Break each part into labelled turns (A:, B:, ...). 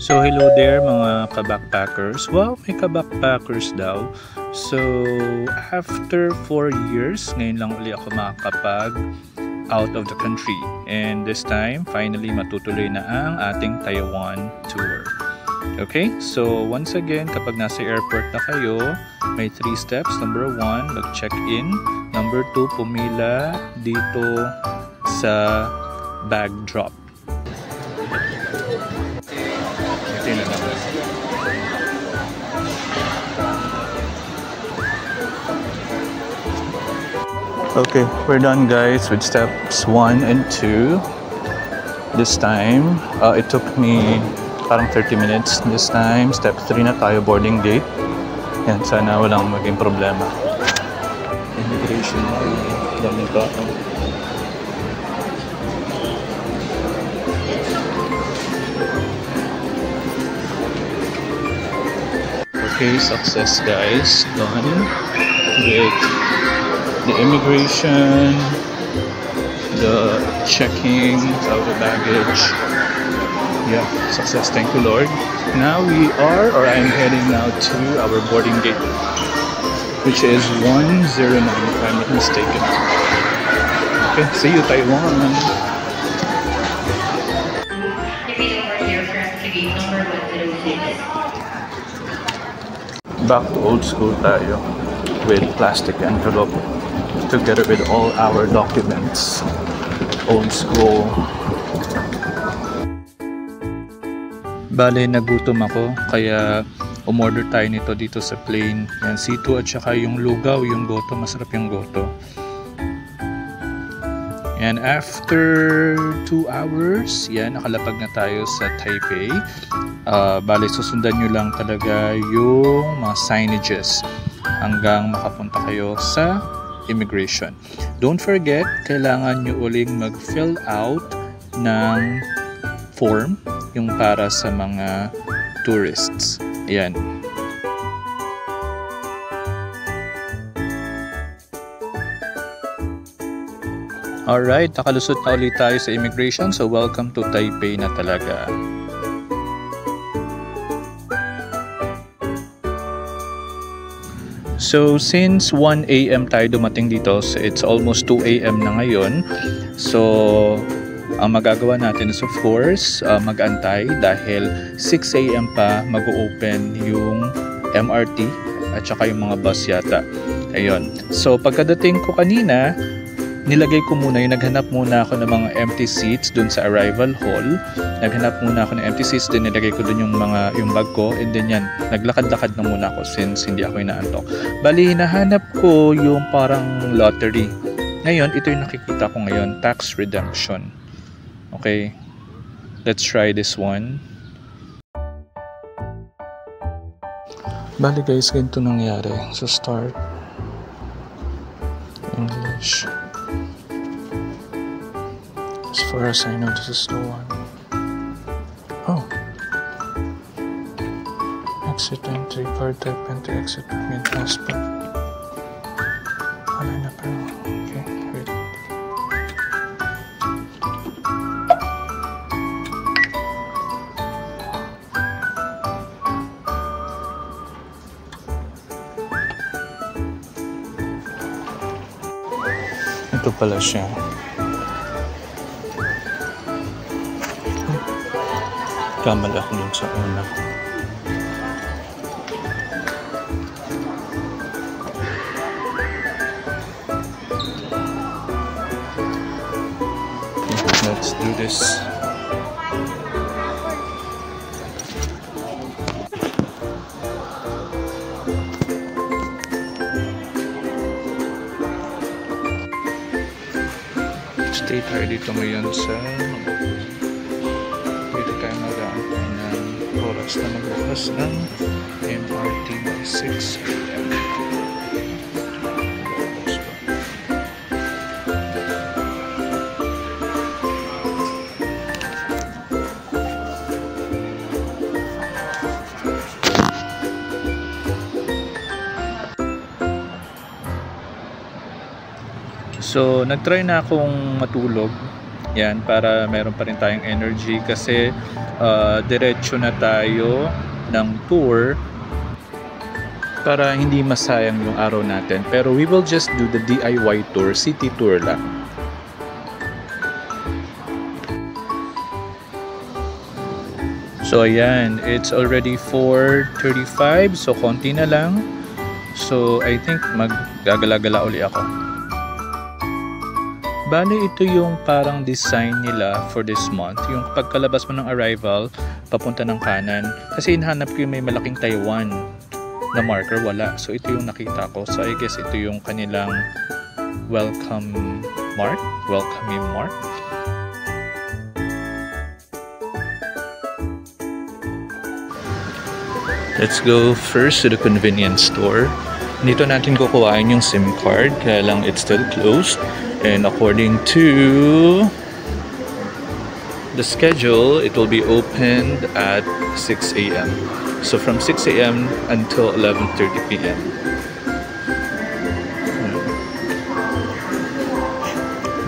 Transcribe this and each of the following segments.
A: So hello there mga ka-backpackers. Wow, may ka-backpackers daw. So after 4 years, ngayon lang uli ako makakapag out of the country. And this time, finally matutuloy na ang ating Taiwan tour. Okay, so once again, kapag nasa airport na kayo, may 3 steps. Number 1, mag-check-in. Number 2, pumila dito sa bag drop. Okay, we're done guys with steps 1 and 2. This time, it took me parang 30 minutes. This time, step 3 na tayo, boarding gate. Yan, sana walang maging problema. Immigration, dami pa. Okay, success guys. Done with the immigration, the checking of the baggage. Yeah, success, thank you Lord. Now I'm heading now to our boarding gate, which is 109 if I'm not mistaken. Okay, see you Taiwan. Back to old school tayo with plastic envelope together with all our documents. Old school. Bale, nagutom ako kaya umorder tayo nito dito sa plane. Yan, C2 at saka yung lugaw, yung goto, masarap yung goto. And after 2 hours, yan, nakalapag na tayo sa Taipei. Bale, susundan nyo lang talaga yung mga signages hanggang makapunta kayo sa immigration. Don't forget, kailangan nyo uling mag-fill out ng form, yung para sa mga tourists. Ayan. Alright, nakalusot na ulit tayo sa immigration. So, welcome to Taipei na talaga. So, since 1 AM tayo dumating dito, so it's almost 2 AM na ngayon. So, ang magagawa natin is of course, mag-antay dahil 6 AM pa mag-open yung MRT at saka yung mga bus yata. Ayun. So, pagkadating ko kanina, nilagay ko muna yung naghanap muna ako ng mga empty seats dun sa arrival hall. Naghanap muna ako ng empty seats, din nilagay ko dun yung bag ko, and then yan, naglakad-lakad na muna ako since hindi ako inaantok. Bali, hinahanap ko yung parang lottery. Ngayon, ito yung nakikita ko ngayon, tax redemption. Okay, let's try this one. Bali guys, ganito nangyari. So start English. As far as I know, this is the one. Oh. Exit entry, card type entry, exit permit, passport. Ano na pa? Okay, wait. Ito pala siya. Kamali ako dun sa una. Okay, let's do this. Stay tayo dito ngayon sa oras na magbukas ng MRT by 6 AM. So, nagtry na akong matulog Yan, para meron pa rin tayong energy kasi diretso na tayo ng tour para hindi masayang yung araw natin. Pero we will just do the DIY tour, city tour lang. So ayan, it's already 4:35, so konti na lang. So I think maggagala-gala uli ako. Bale, ito yung parang design nila for this month. Yung pagkalabas mo ng arrival, papunta ng kanan. Kasi hinahanap ko yung may malaking Taiwan na marker, wala. So ito yung nakita ko. So I guess ito yung kanilang welcoming mark. Let's go first to the convenience store. Dito natin kukuhain yung SIM card, kaya lang it's still closed. And according to the schedule, it will be opened at 6 a.m. So from 6 a.m. until 11:30 p.m.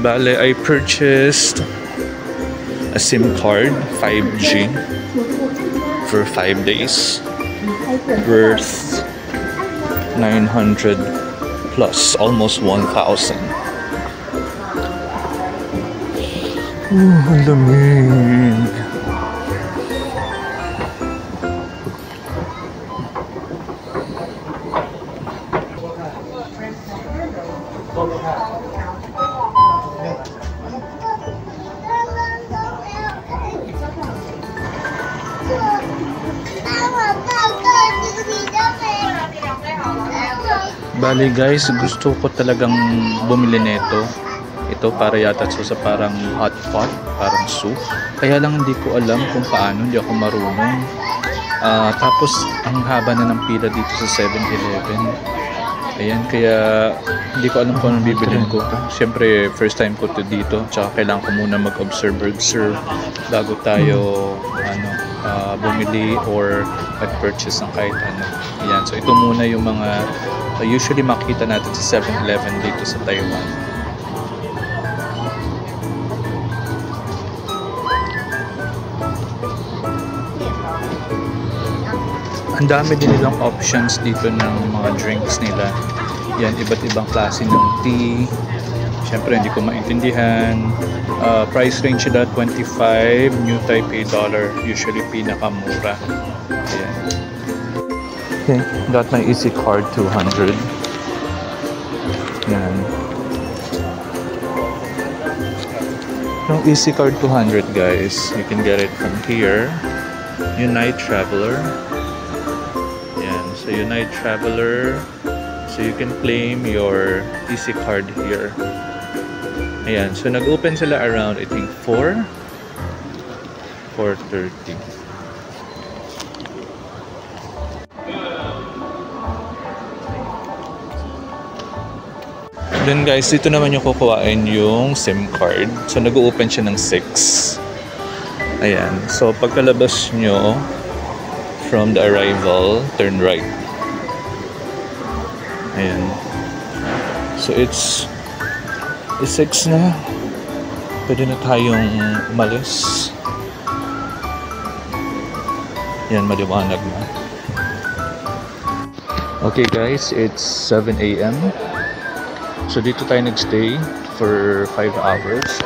A: Bale, I purchased a SIM card, 5G, for 5 days, worth 900 plus, almost 1,000. Ang lamig. Bali guys, gusto ko talagang bumili nito. Ito para yata sa parang hot pot, parang soup. Kaya lang hindi ko alam kung paano, hindi ako marunong. Tapos ang haba na ng pila dito sa 7-Eleven. Ayan, kaya hindi ko alam kung anong bibilin ko. Siyempre, first time ko to dito. Tsaka kailangan ko muna mag-observe bago tayo bumili or mag-purchase ng kahit ano. Ayan, so ito muna yung mga usually makita natin sa 7-Eleven dito sa Taiwan. Ang dami din nilang options dito ng mga drinks nila. Yan, iba't ibang klase ng tea. Siyempre, hindi ko maintindihan. Price range nila 25 New Taipei dollar. Usually, pinakamura. Ayan. Okay, got my Easy Card 200. Yan. Yung Easy Card 200, guys, you can get it from here. Unite Traveler. So Unite Traveler, so you can claim your Easy Card here. Ayan, so nag-open sila around I think 4:30. Then guys, dito naman yung kukuhain yung SIM card. So nag-open siya ng 6. Ayan, so pagkalabas nyo from the arrival, turn right. Ayan. So it's 6 na. Pwede na tayong umalis. Yan, maliwanag na. Okay guys, it's 7 a.m. So dito tayo nagstay for 5 hours.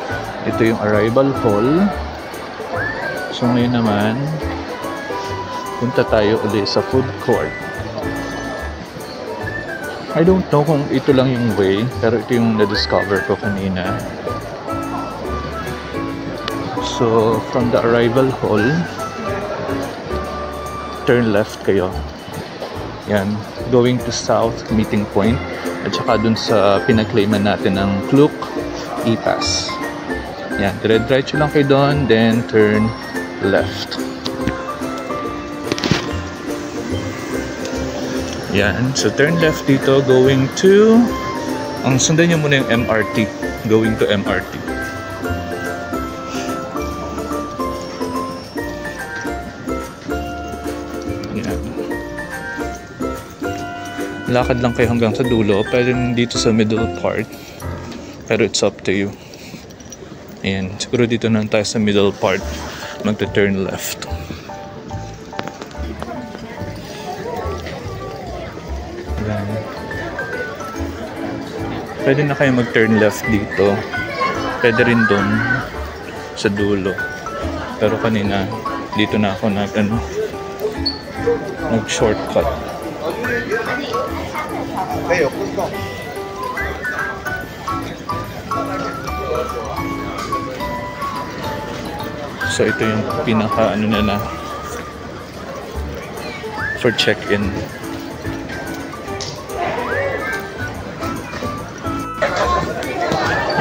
A: Ito yung arrival hall. So ngayon naman, punta tayo ulit sa food court. I don't know kung ito lang yung way, pero ito yung na-discover ko kanina. So, from the arrival hall, turn left kayo. Yan, going to South Meeting Point. At saka dun sa pinag-claiman natin ng Klook E-Pass. Yan, dire-diretso lang kayo doon, then turn left. Yan, so turn left dito going to, ang sundan nyo muna yung MRT, going to MRT. Yan. Lakad lang kayo hanggang sa dulo, pero dito sa middle part, pero it's up to you. Ayan, siguro dito na tayo sa middle part. Magta-turn left. Ayan. Pwede na kayo mag-turn left dito. Pwede rin doon sa dulo. Pero kanina, dito na ako nag-shortcut. So ito yung pinaka na for check-in.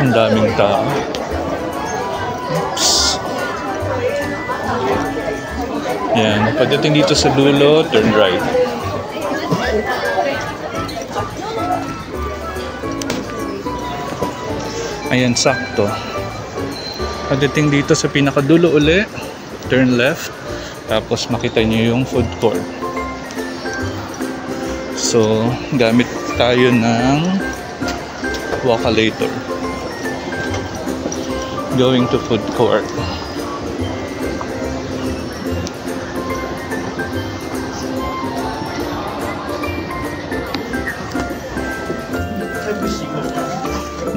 A: Ang daming tao. Oops. Yan, pagdating dito sa dulo, turn right. Ayan, sakto. Pagdating dito sa pinakadulo uli, turn left. Tapos makita nyo yung food court. So, gamit tayo ng Walkalator. Going to food court.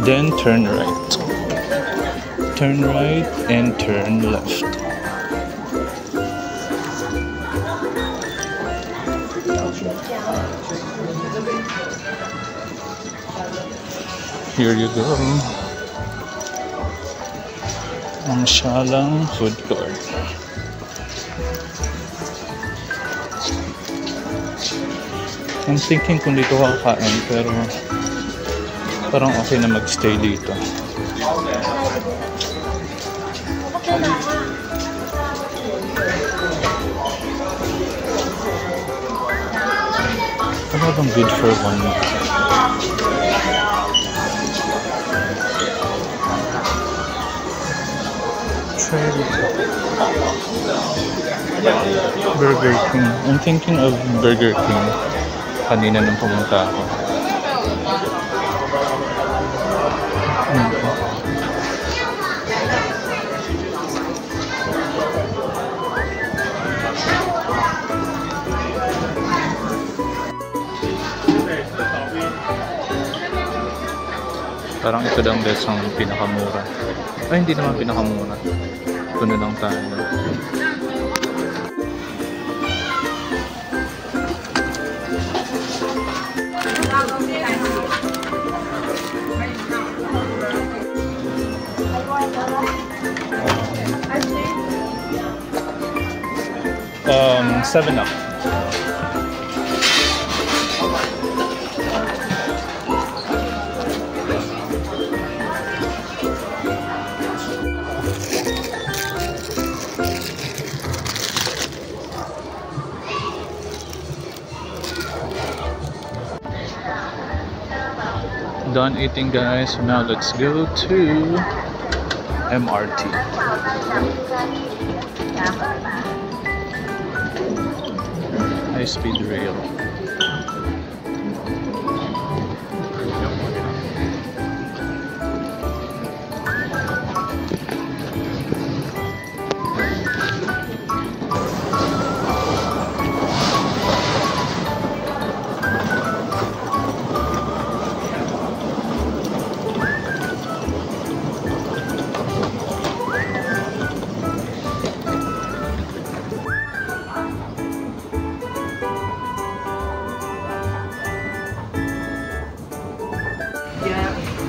A: Then turn right. Turn right and turn left. Here you go. Ang Sialang food court. I'm thinking kung dito kakain, pero parang okay na magstay dito. Ano bang good for one? Burger King. I'm thinking of Burger King. Kanina nung pumunta ako. Parang ito lang best ang pinakamura. Ay, hindi naman pinakamura. Ito na lang tayo. Seven up. Done eating, guys, so now let's go to MRT. High speed rail.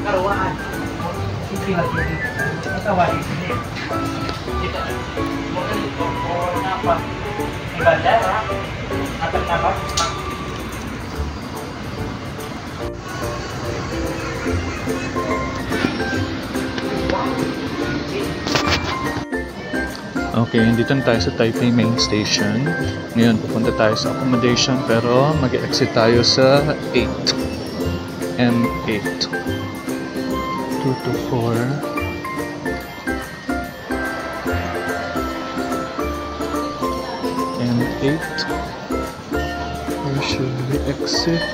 B: Karuaan. Hindi lagi dito. Matawain sini. Dito. Mungkin itu apa? Di bandara atau apa?
A: Okay, dito na tayo sa Taipei Main Station. Ngayon, pupunta tayo sa accommodation pero mag-exit tayo sa 8. M8. 2 to 4. M8. Where should we exit?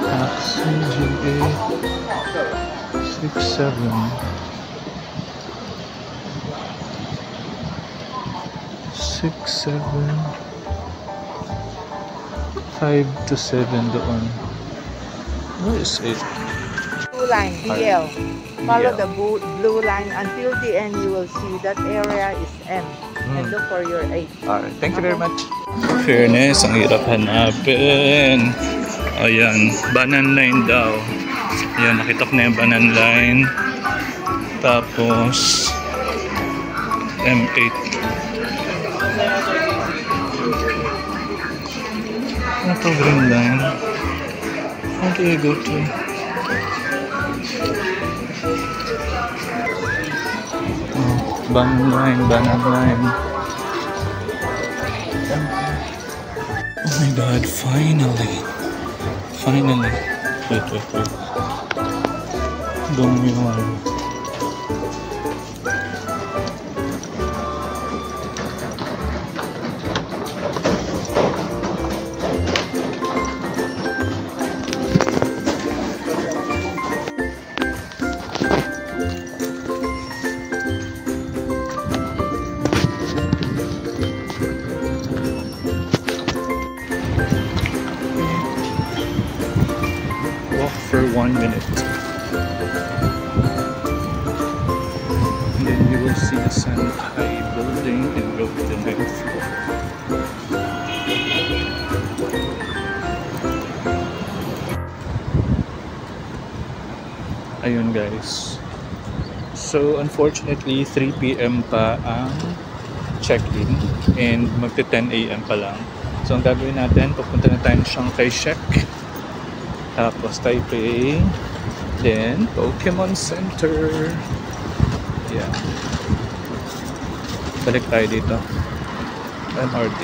A: Taxi GA 67. 6, 7, 5 to 7 doon. Where is it?
C: Blue line, BL. Follow
A: BL.
C: the blue line until the end. You will see that area is M. And look for your 8.
A: Alright, thank you very much. Fairness, ang hirap hanapin. Ayan, Banan Line daw. Ayan, nakita ko na yung Banan Line. Tapos, M8. Ano to, Green Line? How do I go to? Oh, Banan Line, Banan Line. Oh my God, finally. Finally. Wait. Dumi one. For 1 minute, and then you will see the Shanghai building and go to the next floor. Ayun guys, so unfortunately 3 PM pa ang check-in and magte 10 AM pa lang. So ang gagawin natin, pupunta na tayo ng Shanghai Shek, tapos Taipei, then Pokemon Center. Yeah. Balik tayo dito. MRT.